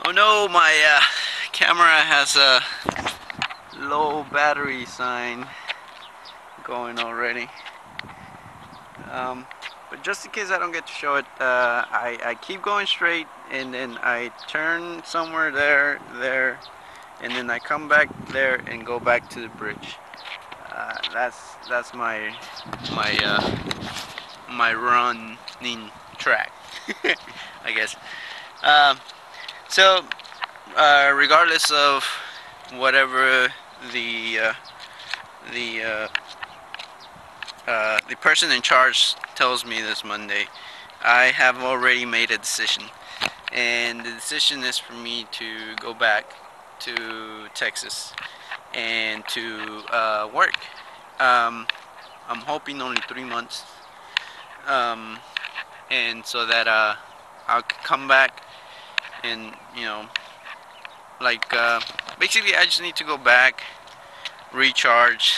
Oh no, my camera has a low battery sign going already. But just in case I don't get to show it, I keep going straight and then I turn somewhere there, and then I come back there and go back to the bridge. That's my running track, I guess. Um, so regardless of whatever the uh, the uh, the person in charge tells me this Monday, I have already made a decision, and the decision is for me to go back to Texas and to work. Um, I'm hoping only 3 months, um, and so that I'll come back and like basically I just need to go back, recharge,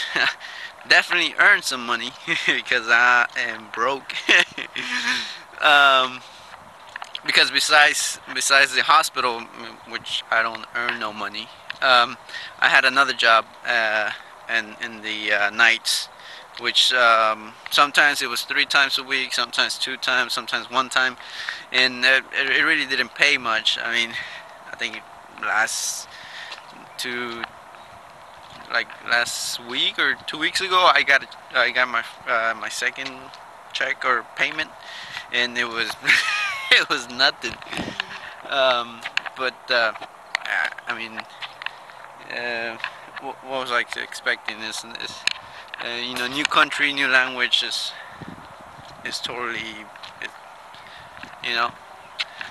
definitely earn some money because I am broke. um, because besides the hospital, which I don't earn no money, I had another job in the nights, which sometimes it was 3 times a week, sometimes 2 times, sometimes 1 time, and it really didn't pay much. I mean, I think last two last week or 2 weeks ago, I got my second check or payment, and it was it was nothing. Um, but I mean, what was I expecting? Is new country, new language is totally it, you know.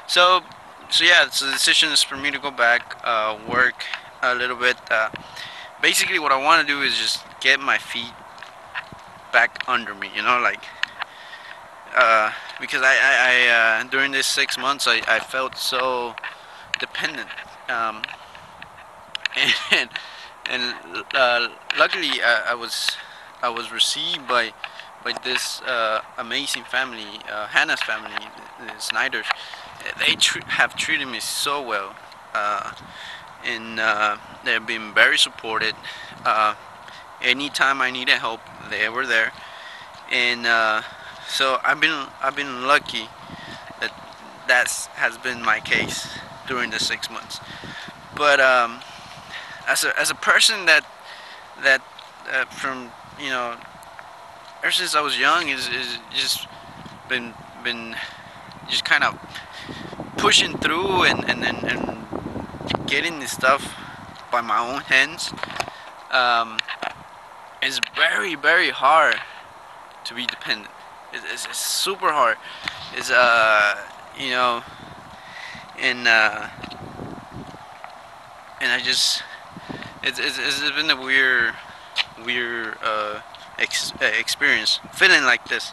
So so yeah, so the decision is for me to go back, work a little bit. Basically, what I want to do is just get my feet back under me. Because during this 6 months, I felt so dependent, um, and luckily I was received by this amazing family, Hannah's family, the Snyders. They have treated me so well, and they've been very supported. Uh, Anytime I needed help, they were there, and so I've been lucky that has been my case during the 6 months. But as a person that from ever since I was young is just been just kind of pushing through and getting this stuff by my own hands. Um, it's very hard to be dependent. It's super hard. It's you know and and I just it's been a weird experience feeling like this.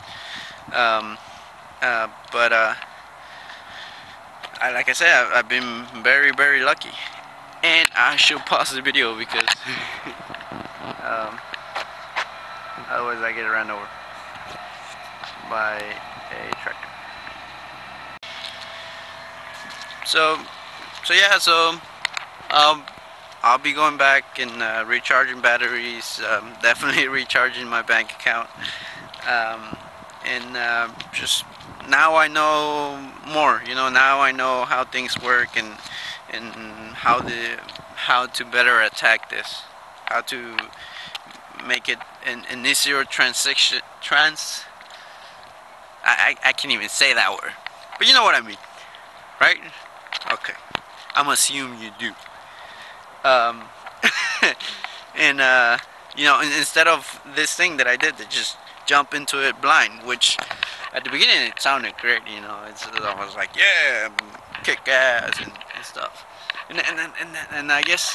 Um, but like I said, I've been very lucky, and I should pause the video because um, otherwise I get ran over by a tractor. So yeah, um, I'll be going back and recharging batteries, definitely recharging my bank account, and just now I know more. Now I know how things work, and how to better attack this, how to make it an easier transition. I can't even say that word, but you know what I mean, right? Okay, I'm assume you do. Um, and instead of this thing that I did to just jump into it blind, which at the beginning it sounded great. I was like, yeah, kick ass and stuff, and I guess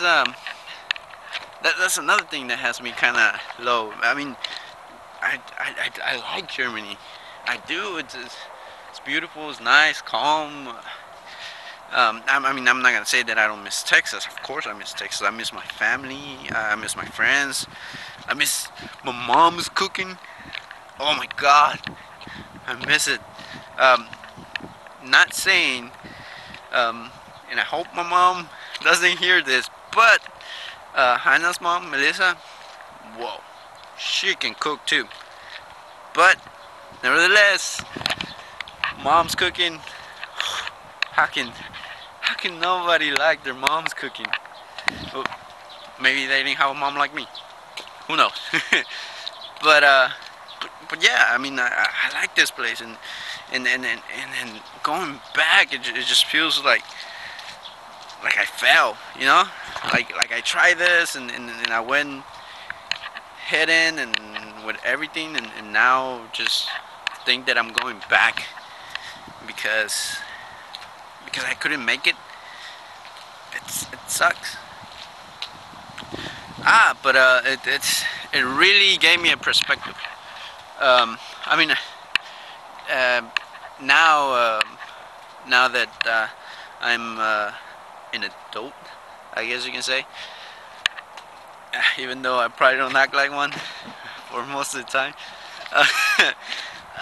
that's another thing that has me kind of low. I mean, I like Germany. I do. It's beautiful. It's nice, calm. I mean, I'm not gonna say that I don't miss Texas. Of course, I miss Texas. I miss my family. I miss my friends. I miss my mom's cooking. Oh my God, I miss it. Um, Not saying um, and I hope my mom doesn't hear this, but Hannah's mom, Melissa, whoa, she can cook too. But nevertheless, mom's cooking. How can nobody like their mom's cooking? Well, maybe they didn't have a mom like me. Who knows? but, uh, but yeah, I mean, I like this place, and going back, it just feels like I fell, you know, like I tried this, and I went head in and with everything, and now just think that I'm going back because I couldn't make it. It sucks. But it really gave me a perspective. I mean, now that I'm an adult, I guess you can say, even though I probably don't act like one for most of the time.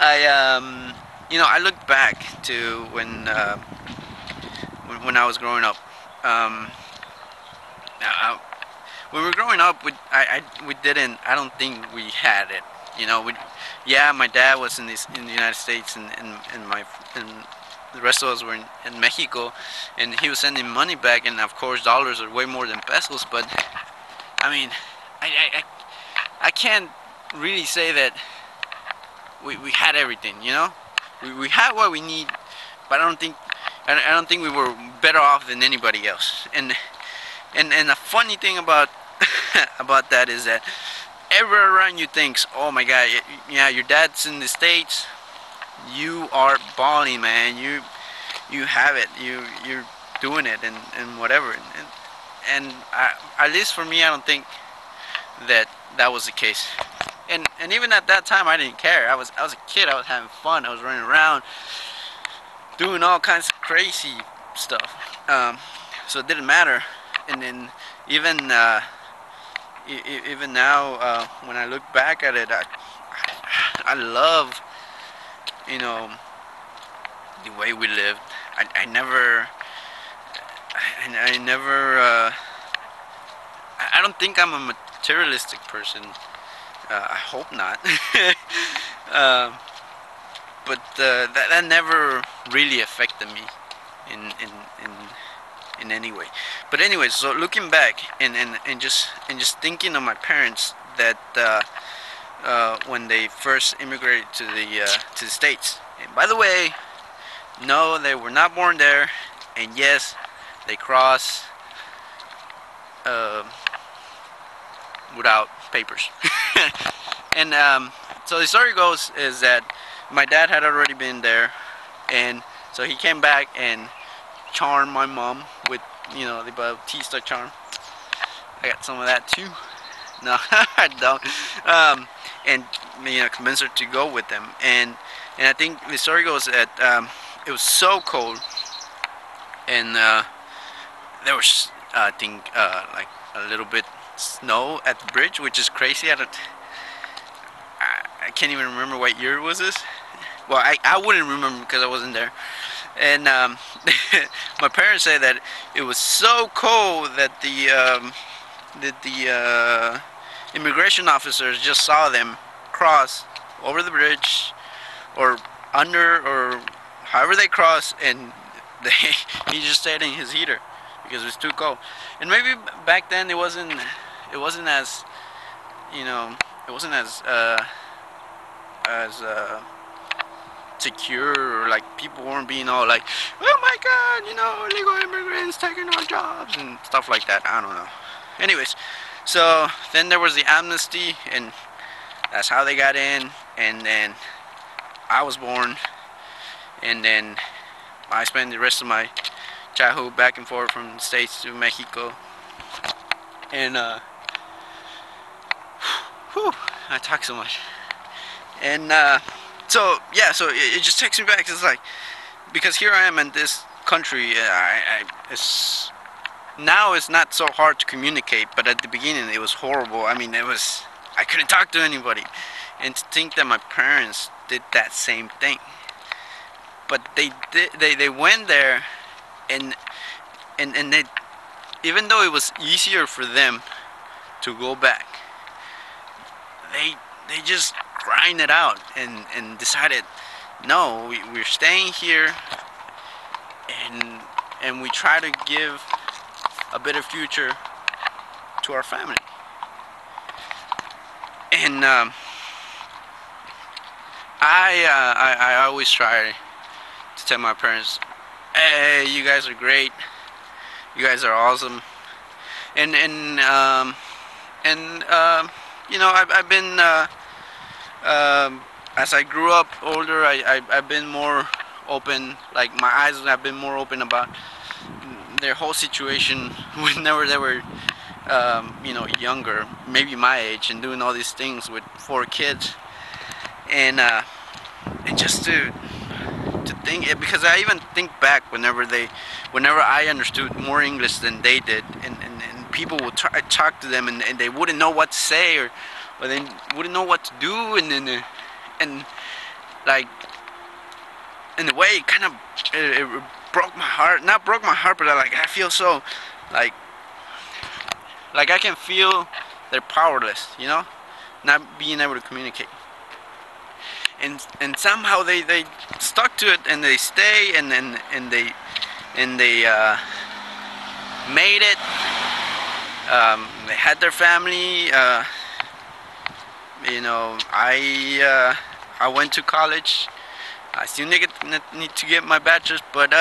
I look back to when I was growing up. When we were growing up, we didn't. I don't think we had it. Yeah, my dad was in the United States, and the rest of us were in Mexico, and he was sending money back, and of course dollars are way more than pesos. But I mean, I can't really say that we had everything. We had what we need, but I don't think we were better off than anybody else. And the funny thing about about that is that everyone around you thinks, oh my God, yeah, your dad's in the States, you are balling, man, you have it, you're doing it, and whatever. And at least for me, I don't think that was the case. And even at that time, I didn't care. I was a kid. I was having fun. I was running around, doing all kinds of crazy stuff. So it didn't matter. And then even now, when I look back at it, I love, the way we lived. I never. I don't think I'm a materialistic person. I hope not. But that never really affected me in any way. But anyways, so looking back and just thinking of my parents, that when they first immigrated to the States. And by the way, no, they were not born there, and yes, they crossed without papers. And so the story goes is that my dad had already been there, and so he came back and charmed my mom with, the Bautista charm. I got some of that too. No, I don't. And convinced her to go with them. And I think the story goes that it was so cold, and there was I think like a little bit snow at the bridge, which is crazy. I can't even remember what year was this. Well, I wouldn't remember because I wasn't there. And my parents say that it was so cold that the immigration officers just saw them cross over the bridge or under, or however they crossed, and he just stayed in his heater because it was too cold. And maybe back then it wasn't as secure, or like people weren't being all like, oh my God, illegal immigrants taking our jobs and stuff like that. I don't know. Anyways, so then there was the amnesty, and that's how they got in. And then I was born, and then I spent the rest of my childhood back and forth from the States to Mexico. And I talk so much. And so yeah, so it just takes me back. It's like, because here I am in this country. Now it's not so hard to communicate, but at the beginning it was horrible. I mean, I couldn't talk to anybody. And to think that my parents did that same thing, but they went there, and and they, even though it was easier for them to go back, they just grind it out and decided, no, we're staying here, and we try to give a better future to our family. And I always try to tell my parents, hey, you guys are great, you guys are awesome. And you know, I've been as I grew up older, I've been more open. Like, my eyes have been more open about their whole situation whenever they were you know, younger, maybe my age, and doing all these things with 4 kids. And just to think, because I even think back whenever I understood more English than they did, and people would talk to them, and they wouldn't know what to say, or they wouldn't know what to do, and like, in a way, it kind of it broke my heart. Not broke my heart, but like, I feel so like I can feel they're powerless, you know, not being able to communicate. And somehow they stuck to it, and they stay, and they made it. They had their family. You know, I went to college. I still need to get my bachelor's, but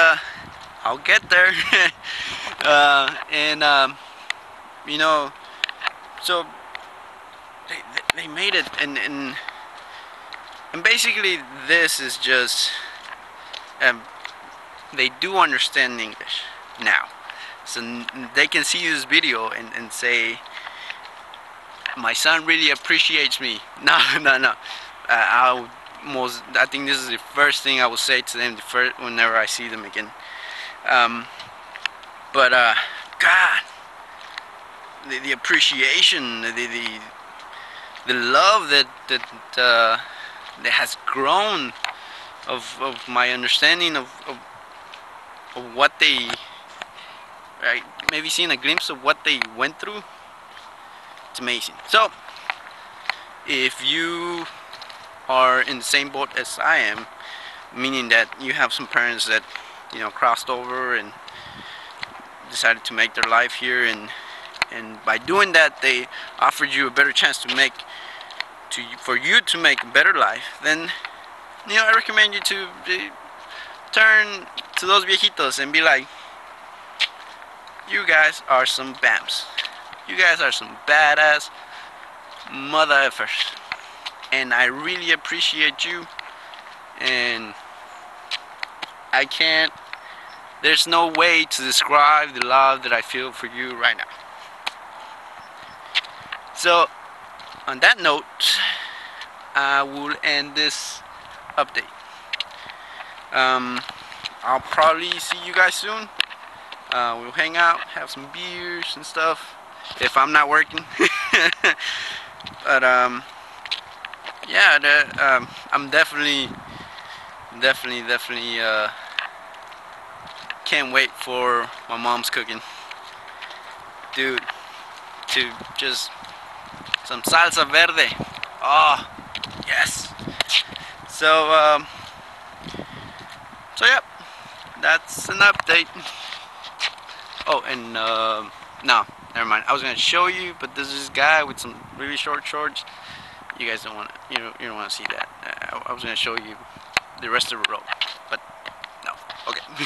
I'll get there. And you know, so they made it, and basically this is just they do understand English now, so they can see this video and say, my son really appreciates me. No. I think this is the first thing I will say to them whenever I see them again. But God, the appreciation, the love that has grown of my understanding of what they, right, maybe seeing a glimpse of what they went through. It's amazing. So if you are in the same boat as I am, meaning that you have some parents that, you know, crossed over and decided to make their life here, and by doing that they offered you a better chance for you to make a better life, then, you know, I recommend you to turn to those viejitos and be like, you guys are some bams. You guys are some badass mother effers, and I really appreciate you, and there's no way to describe the love that I feel for you right now. So on that note, I will end this update. I'll probably see you guys soon. We'll hang out, have some beers and stuff, if I'm not working. But yeah, I'm definitely can't wait for my mom's cooking, dude. To just some salsa verde. Oh yes. So yep, that's an update. Oh, and no, never mind. I was gonna show you, but there's this guy with some really short shorts. You guys don't want to, you don't want to see that. I was gonna show you the rest of the road, but no. Okay.